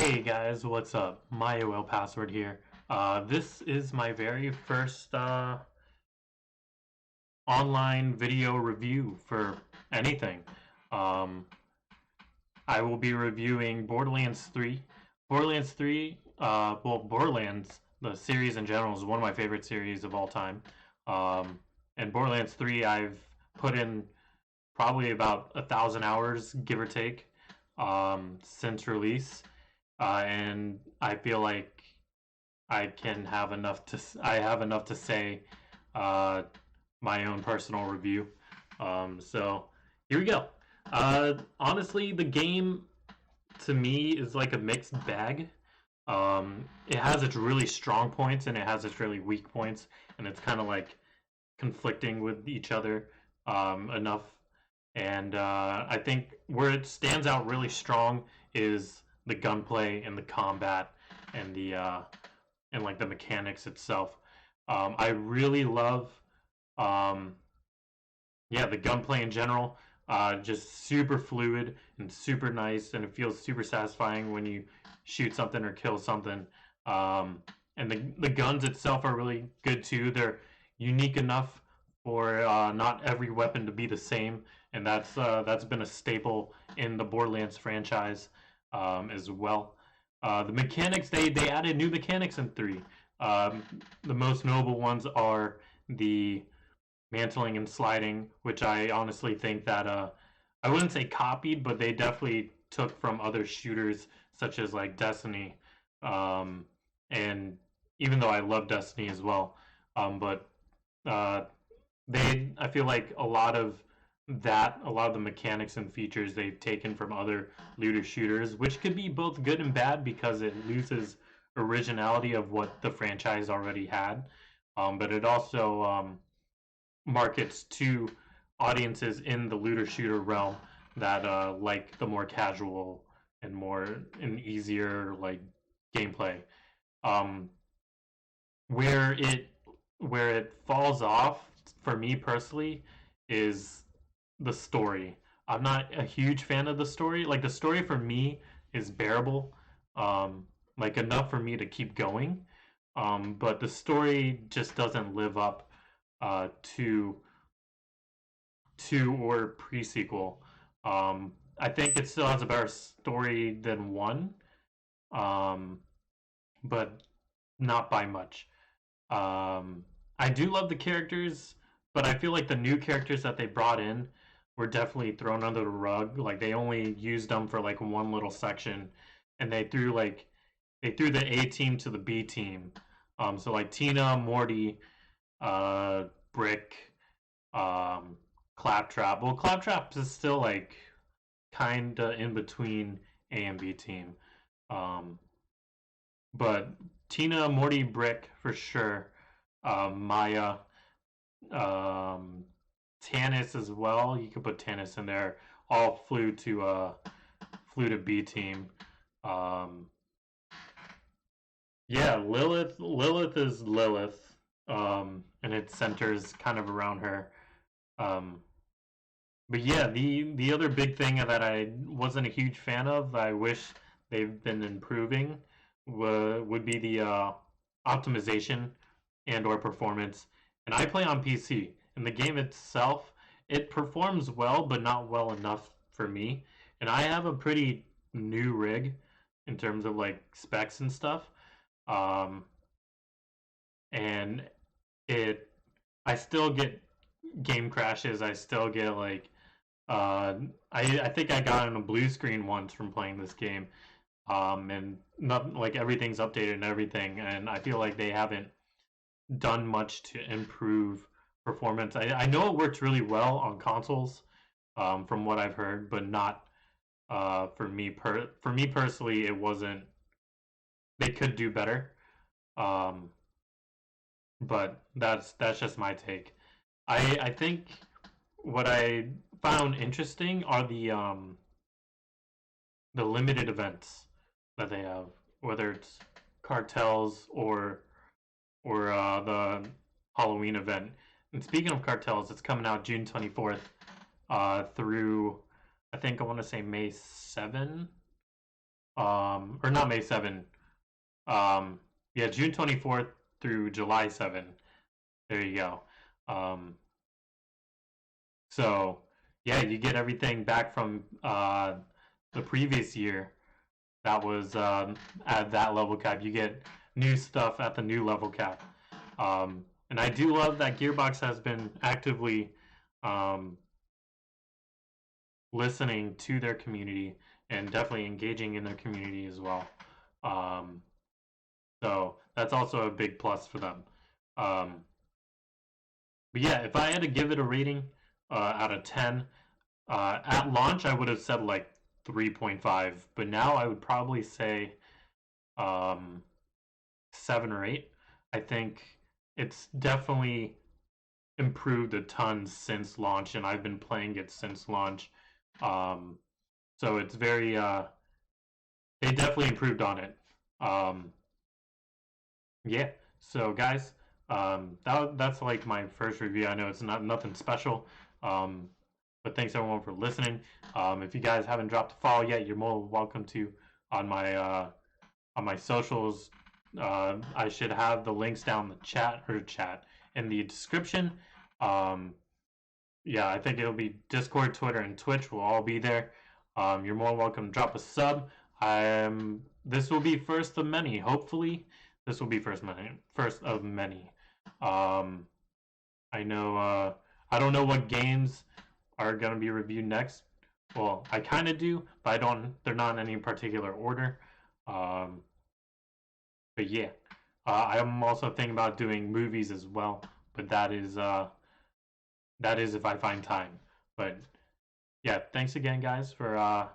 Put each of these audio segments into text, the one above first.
Hey guys, what's up? My AOL password here. This is my very first online video review for anything. Um, I will be reviewing Borderlands 3. Borderlands 3, Borderlands, the series in general, is one of my favorite series of all time. Um, and Borderlands 3, I've put in probably about 1,000 hours, give or take, since release. And I feel like I have enough to say uh, my own personal review. So here we go. Honestly, the game to me is like a mixed bag. It has its really strong points and it has its really weak points, and it's kind of like conflicting with each other enough. And I think where it stands out really strong is the gunplay and the combat and the and like the mechanics itself. I really love, um, yeah, the gunplay in general. Just super fluid and super nice, and it feels super satisfying when you shoot something or kill something. And the guns itself are really good too. They're unique enough for not every weapon to be the same, and that's been a staple in the Borderlands franchise as well. The mechanics they added new mechanics in three. Um, the most notable ones are the mantling and sliding, which I honestly think that I wouldn't say copied, but they definitely took from other shooters such as like Destiny, um, and even though I love Destiny as well, but uh, they I feel like a lot of the mechanics and features they've taken from other looter shooters, which could be both good and bad because it loses originality of what the franchise already had, but it also markets to audiences in the looter shooter realm that like the more casual and more and easier like gameplay. Um, where it where it falls off for me personally is the story. I'm not a huge fan of the story. Like the story for me is bearable, um, like enough for me to keep going. But the story just doesn't live up to two or pre-sequel. I think it still has a better story than one, um, but not by much. I do love the characters, but I feel like the new characters that they brought in were definitely thrown under the rug. Like they only used them for like one little section, and they threw the A team to the B team. So like Tina, Morty, uh, Brick, um, Claptrap. Well, Claptrap is still like kind of in between A and B team. Um, but Tina, Morty, Brick for sure. Maya, um, Tannis as well. You could put Tannis in there. All flew to B team. Um, yeah, Lilith is Lilith, and it centers kind of around her. Um, but yeah, the other big thing that I wasn't a huge fan of, I wish they've been improving, would be the optimization and or performance. And I play on PC, and the game itself it performs well, but not well enough for me. And I have a pretty new rig in terms of like specs and stuff. Um, and it I still get game crashes. I still get like uh, I think I got on a blue screen once from playing this game, and not like everything's updated and everything, and I feel like they haven't done much to improve performance. I know it works really well on consoles, from what I've heard, but not for me personally. It wasn't. They could do better, um, but that's just my take. I think what I found interesting are the limited events that they have, whether it's cartels or the Halloween event. And speaking of cartels, it's coming out June 24th through I think I want to say May 7. or not May 7. Yeah, June 24th through July 7. There you go. Um, so yeah, you get everything back from the previous year that was at that level cap. You get new stuff at the new level cap. And I do love that Gearbox has been actively um, listening to their community and definitely engaging in their community as well. Um, so that's also a big plus for them. Um, but yeah, if I had to give it a rating out of 10, at launch I would have said like 3.5, but now I would probably say um, 7 or 8. I think it's definitely improved a ton since launch, and I've been playing it since launch. Um, so it's very they definitely improved on it. Um, yeah. So guys, that's like my first review. I know it's not nothing special, um, but thanks everyone for listening. If you guys haven't dropped a follow yet, you're more welcome to on my socials. I should have the links down the chat in the description. Um, yeah, I think it'll be Discord, Twitter, and Twitch will all be there. You're more welcome to drop a sub. This will be first of many. Hopefully, this will be first of many. Um, I know. I don't know what games are gonna be reviewed next. Well, I kind of do, but I don't. They're not in any particular order. Um, but yeah, I'm also thinking about doing movies as well. But that is if I find time. But yeah, thanks again, guys, for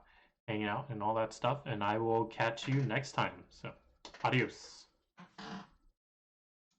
hanging out and all that stuff. And I will catch you next time. So, adios.